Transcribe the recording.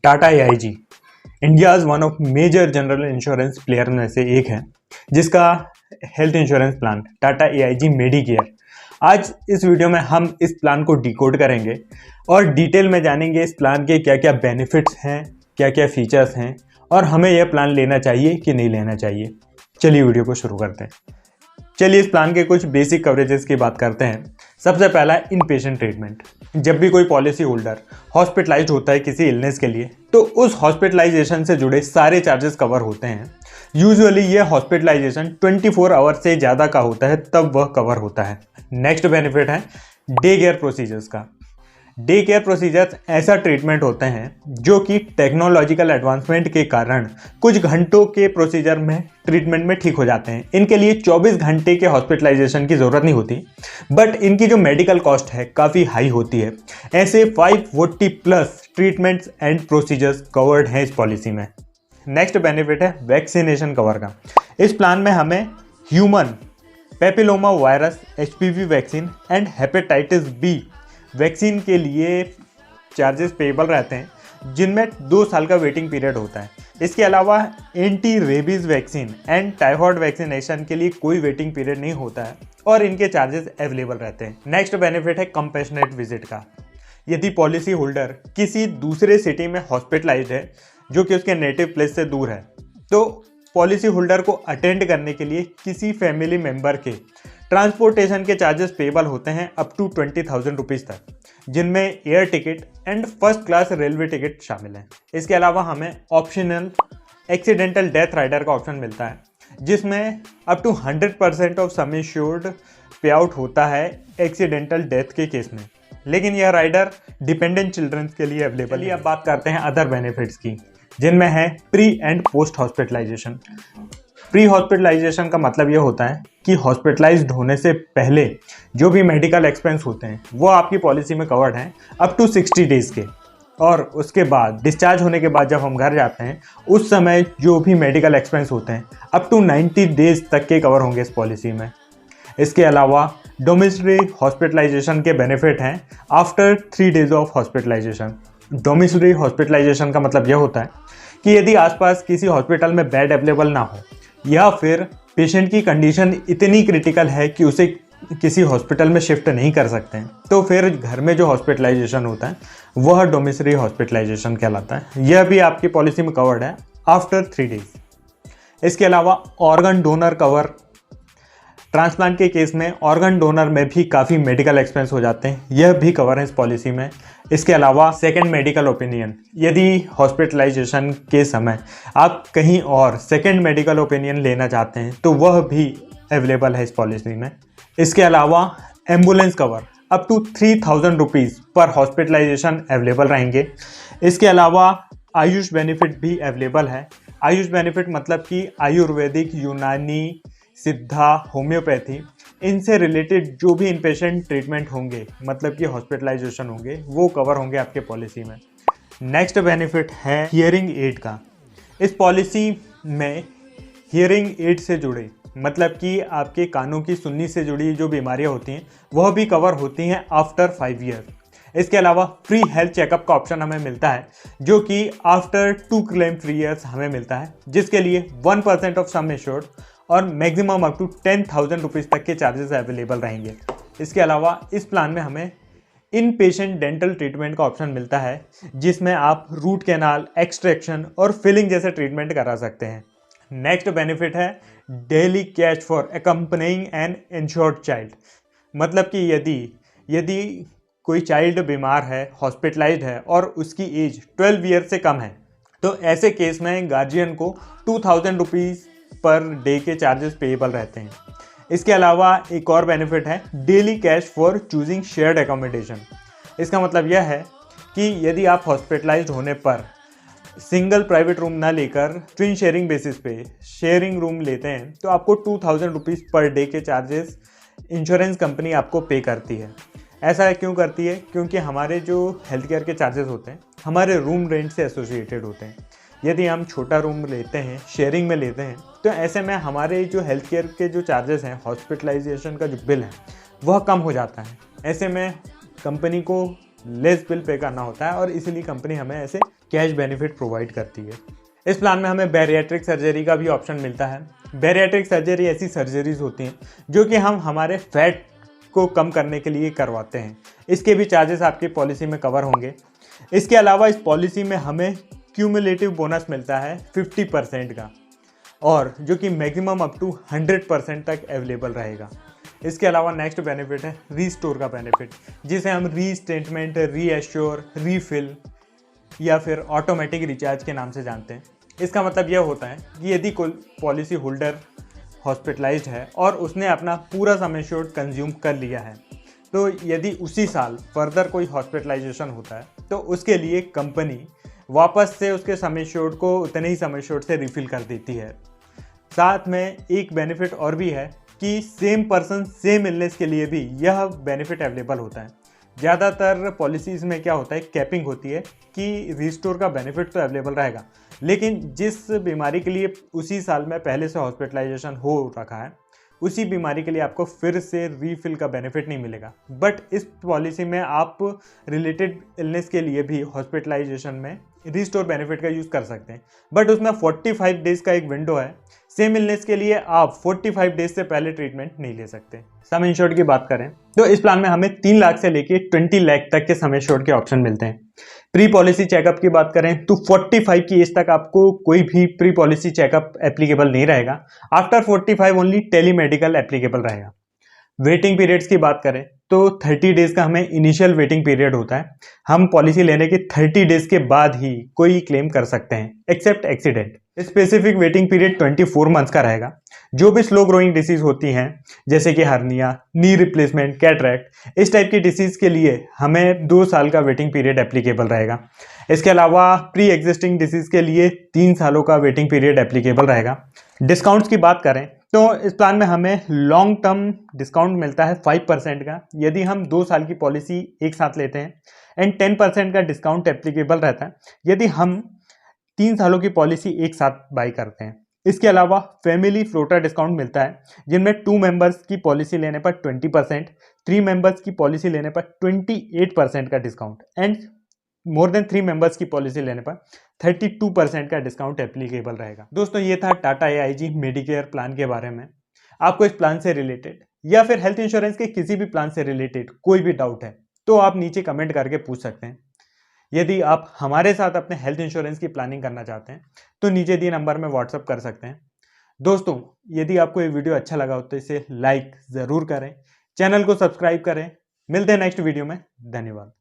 Tata AIG India's one of major general insurance player में से एक है, जिसका health insurance plan Tata AIG Medicare. आज इस वीडियो में हम इस प्लान को डिकोड करेंगे और डिटेल में जानेंगे इस प्लान के क्या क्या बेनिफिट्स हैं, क्या क्या फीचर्स हैं और हमें यह प्लान लेना चाहिए कि नहीं लेना चाहिए। चलिए वीडियो को शुरू करते हैं। चलिए इस प्लान के कुछ बेसिक कवरेजेस की बात करते हैं। सबसे पहला इन पेशेंट ट्रीटमेंट। जब भी कोई पॉलिसी होल्डर हॉस्पिटलाइज्ड होता है किसी इलनेस के लिए, तो उस हॉस्पिटलाइजेशन से जुड़े सारे चार्जेस कवर होते हैं। यूजुअली ये हॉस्पिटलाइजेशन 24 आवर से ज़्यादा का होता है, तब वह कवर होता है। नेक्स्ट बेनिफिट है डे केयर प्रोसीजर्स का। डे केयर प्रोसीजर्स ऐसा ट्रीटमेंट होते हैं जो कि टेक्नोलॉजिकल एडवांसमेंट के कारण कुछ घंटों के प्रोसीजर में ट्रीटमेंट में ठीक हो जाते हैं। इनके लिए 24 घंटे के हॉस्पिटलाइजेशन की ज़रूरत नहीं होती, बट इनकी जो मेडिकल कॉस्ट है काफ़ी हाई होती है। ऐसे 540 plus treatments and procedures covered हैं इस पॉलिसी में। नेक्स्ट बेनिफिट है वैक्सीनेशन कवर का। इस प्लान में हमें human papilloma virus HPV vaccine and hepatitis B vaccine के लिए चार्जेस पेएबल रहते हैं, जिनमें 2 साल का वेटिंग पीरियड होता है। इसके अलावा anti rabies vaccine and typhoid vaccination के लिए कोई वेटिंग पीरियड नहीं होता है और इनके चार्जेस अवेलेबल रहते हैं। नेक्स्ट बेनिफिट है कंपैशनेट विजिट का। यदि पॉलिसी होल्डर किसी दूसरे सिटी में हॉस्पिटलाइज्ड है जो कि उसके नेटिव प्लेस से दूर है, तो पॉलिसी होल्डर को अटेंड करने के लिए किसी फैमिली मेंबर के ट्रांसपोर्टेशन के चार्जेस पेएबल होते हैं अप टू 20,000 रुपीज़ तक, जिनमें air ticket and first class railway ticket शामिल है। इसके अलावा हमें ऑप्शनल एक्सीडेंटल डेथ राइडर का ऑप्शन मिलता है, जिसमें up to 100% of sum insured pay out होता है एक्सीडेंटल डेथ के केस में, लेकिन यह राइडर डिपेंडेंट चिल्ड्रंस के लिए अवेलेबल है। अब बात करते हैं अदर बेनिफिट्स की, जिनमें है pre and post hospitalisation. Pre hospitalisation का मतलब यह होता है कि हॉस्पिटलाइज्ड होने से पहले जो भी मेडिकल एक्सपेंस होते हैं वो आपकी पॉलिसी में कवर्ड हैं अप टू 60 डेज़ के, और उसके बाद डिस्चार्ज होने के बाद जब हम घर जाते हैं उस समय जो भी मेडिकल एक्सपेंस होते हैं अप टू 90 डेज़ तक के कवर होंगे इस पॉलिसी में। इसके अलावा डोमिसिलरी हॉस्पिटलाइजेशन के बेनिफिट हैं after 3 days of hospitalisation. Domiciliary hospitalisation का मतलब यह होता है कि यदि आसपास किसी हॉस्पिटल में बेड अवेलेबल ना हो या फिर पेशेंट की कंडीशन इतनी क्रिटिकल है कि उसे किसी हॉस्पिटल में शिफ्ट नहीं कर सकते हैं, तो फिर घर में जो हॉस्पिटलाइजेशन होता है वह डोमिसिलरी हॉस्पिटलाइजेशन कहलाता है। यह भी आपकी पॉलिसी में कवर्ड है आफ्टर 3 डेज। इसके अलावा ऑर्गन डोनर कवर। ट्रांसप्लांट के केस में ऑर्गन डोनर में भी काफ़ी मेडिकल एक्सपेंस हो जाते हैं, यह भी कवर है इस पॉलिसी में। इसके अलावा सेकंड मेडिकल ओपिनियन। यदि हॉस्पिटलाइजेशन के समय आप कहीं और सेकंड मेडिकल ओपिनियन लेना चाहते हैं तो वह भी अवेलेबल है इस पॉलिसी में। इसके अलावा ambulance cover up to 3,000 rupees पर हॉस्पिटलाइजेशन अवेलेबल रहेंगे। इसके अलावा आयुष बेनिफिट भी अवेलेबल है। आयुष बेनिफिट मतलब कि आयुर्वेदिक, यूनानी, सिद्धा, होम्योपैथी, इनसे रिलेटेड जो भी इनपेशेंट ट्रीटमेंट होंगे, मतलब कि हॉस्पिटलाइजेशन होंगे, वो कवर होंगे आपके पॉलिसी में। नेक्स्ट बेनिफिट है हियरिंग एड का। इस पॉलिसी में हियरिंग एड से जुड़े, मतलब कि आपके कानों की सुनने से जुड़ी जो बीमारियां होती हैं वह भी कवर होती हैं आफ्टर 5 ईयर। इसके अलावा फ्री हेल्थ चेकअप का ऑप्शन हमें मिलता है, जो कि आफ्टर 2 क्लेम फ्री ईयर्स हमें मिलता है, जिसके लिए 1% ऑफ सम एश्योर्ड और मैक्सिमम अप टू 10,000 रुपीज़ तक के चार्जेस अवेलेबल रहेंगे। इसके अलावा इस प्लान में हमें इन पेशेंट डेंटल ट्रीटमेंट का ऑप्शन मिलता है, जिसमें आप रूट कैनाल, एक्सट्रैक्शन और फिलिंग जैसे ट्रीटमेंट करा सकते हैं। नेक्स्ट बेनिफिट है daily cash for accompanying an insured child. मतलब कि यदि कोई चाइल्ड बीमार है, हॉस्पिटलाइज्ड है और उसकी एज 12 ईयर से कम है, तो ऐसे केस में गार्जियन को 2,000 रुपीज़ पर डे के चार्जेस पेएबल रहते हैं। इसके अलावा एक और बेनिफिट है daily cash for choosing shared accommodation. इसका मतलब यह है कि यदि आप हॉस्पिटलाइज्ड होने पर सिंगल प्राइवेट रूम ना लेकर ट्विन शेयरिंग बेसिस पे शेयरिंग रूम लेते हैं, तो आपको 2,000 रुपीज़ पर डे के चार्जेस इंश्योरेंस कंपनी आपको पे करती है। ऐसा क्यों करती है? क्योंकि हमारे जो हेल्थ केयर के चार्जेस होते हैं हमारे रूम रेंट से एसोसिएटेड होते हैं। यदि हम छोटा रूम लेते हैं, शेयरिंग में लेते हैं, तो ऐसे में हमारे जो हेल्थ केयर के जो चार्जेस हैं, हॉस्पिटलाइजेशन का जो बिल है वह कम हो जाता है। ऐसे में कंपनी को लेस बिल पे करना होता है और इसीलिए कंपनी हमें ऐसे कैश बेनिफिट प्रोवाइड करती है। इस प्लान में हमें बैरिएट्रिक सर्जरी का भी ऑप्शन मिलता है। बैरिएट्रिक सर्जरी ऐसी सर्जरीज होती हैं जो कि हम हमारे फैट को कम करने के लिए करवाते हैं। इसके भी चार्जेस आपकी पॉलिसी में कवर होंगे। इसके अलावा इस पॉलिसी में हमें क्यूमुलेटिव बोनस मिलता है 50% का, और जो कि मैक्सिमम अप टू 100% तक अवेलेबल रहेगा। इसके अलावा नेक्स्ट बेनिफिट है रीस्टोर का बेनिफिट, जिसे हम रीस्टेटमेंट, रीएश्योर, रीफिल या फिर ऑटोमेटिक रिचार्ज के नाम से जानते हैं। इसका मतलब यह होता है कि यदि कोई पॉलिसी होल्डर हॉस्पिटलाइज्ड है और उसने अपना पूरा सम एश्योर्ड कंज्यूम कर लिया है, तो यदि उसी साल फर्दर कोई हॉस्पिटलाइजेशन होता है तो उसके लिए कंपनी वापस से उसके सम एश्योर्ड को उतने ही सम एश्योर्ड से रिफिल कर देती है। साथ में एक बेनिफिट और भी है कि सेम पर्सन सेम इलनेस के लिए भी यह बेनिफिट अवेलेबल होता है। ज़्यादातर पॉलिसीज़ में क्या होता है, कैपिंग होती है कि रिस्टोर का बेनिफिट तो अवेलेबल रहेगा, लेकिन जिस बीमारी के लिए उसी साल में पहले से हॉस्पिटलाइजेशन हो रखा है, उसी बीमारी के लिए आपको फिर से रीफिल का बेनिफिट नहीं मिलेगा। बट इस पॉलिसी में आप रिलेटेड इलनेस के लिए भी हॉस्पिटलाइजेशन में रिस्टोर बेनिफिट का यूज़ कर सकते हैं, बट उसमें 45 डेज़ का एक विंडो है। सेम इलनेस के लिए आप 45 डेज से पहले ट्रीटमेंट नहीं ले सकते। सम इंश्योर्ड की बात करें तो इस प्लान में हमें 3 लाख से लेके 20 लाख तक के सम इंश्योर्ड के ऑप्शन मिलते हैं। प्री पॉलिसी चेकअप की बात करें तो 45 की एज तक आपको कोई भी प्री पॉलिसी चेकअप एप्लीकेबल नहीं रहेगा। आफ्टर 45 ओनली टेलीमेडिकल एप्लीकेबल रहेगा। वेटिंग पीरियड्स की बात करें तो 30 डेज का हमें इनिशियल वेटिंग पीरियड होता है। हम पॉलिसी लेने के 30 डेज के बाद ही कोई क्लेम कर सकते हैं except accident. Specific waiting period 24 months का रहेगा। जो भी स्लो ग्रोइंग डिसीज होती हैं जैसे कि हर्निया, नी रिप्लेसमेंट, कैटरैक्ट, इस टाइप की डिसीज के लिए हमें 2 साल का वेटिंग पीरियड एप्लीकेबल रहेगा। इसके अलावा प्री एग्जिस्टिंग डिसीज के लिए 3 सालों का वेटिंग पीरियड एप्लीकेबल रहेगा। डिस्काउंट्स की बात करें तो इस प्लान में हमें लॉन्ग टर्म डिस्काउंट मिलता है 5% का यदि हम 2 साल की पॉलिसी एक साथ लेते हैं, एंड 10% का डिस्काउंट एप्लीकेबल रहता है यदि हम 3 सालों की पॉलिसी एक साथ बाई करते हैं। इसके अलावा फैमिली फ्लोटर डिस्काउंट मिलता है, जिनमें 2 मेंबर्स की पॉलिसी लेने पर 20%, 3 मेंबर्स की पॉलिसी लेने पर 28% का discount, and more than 3 members की पॉलिसी लेने पर 32% का डिस्काउंट एप्लीकेबल रहेगा। दोस्तों, ये था टाटा AIG मेडिकेयर प्लान के बारे में। आपको इस प्लान से रिलेटेड या फिर हेल्थ इंश्योरेंस के किसी भी प्लान से रिलेटेड कोई भी डाउट है तो आप नीचे कमेंट करके पूछ सकते हैं। यदि आप हमारे साथ अपने हेल्थ इंश्योरेंस की प्लानिंग करना चाहते हैं तो नीचे दिए नंबर में व्हाट्सअप कर सकते हैं। दोस्तों, यदि आपको ये वीडियो अच्छा लगा हो तो इसे लाइक ज़रूर करें, चैनल को सब्सक्राइब करें। मिलते हैं नेक्स्ट वीडियो में। धन्यवाद।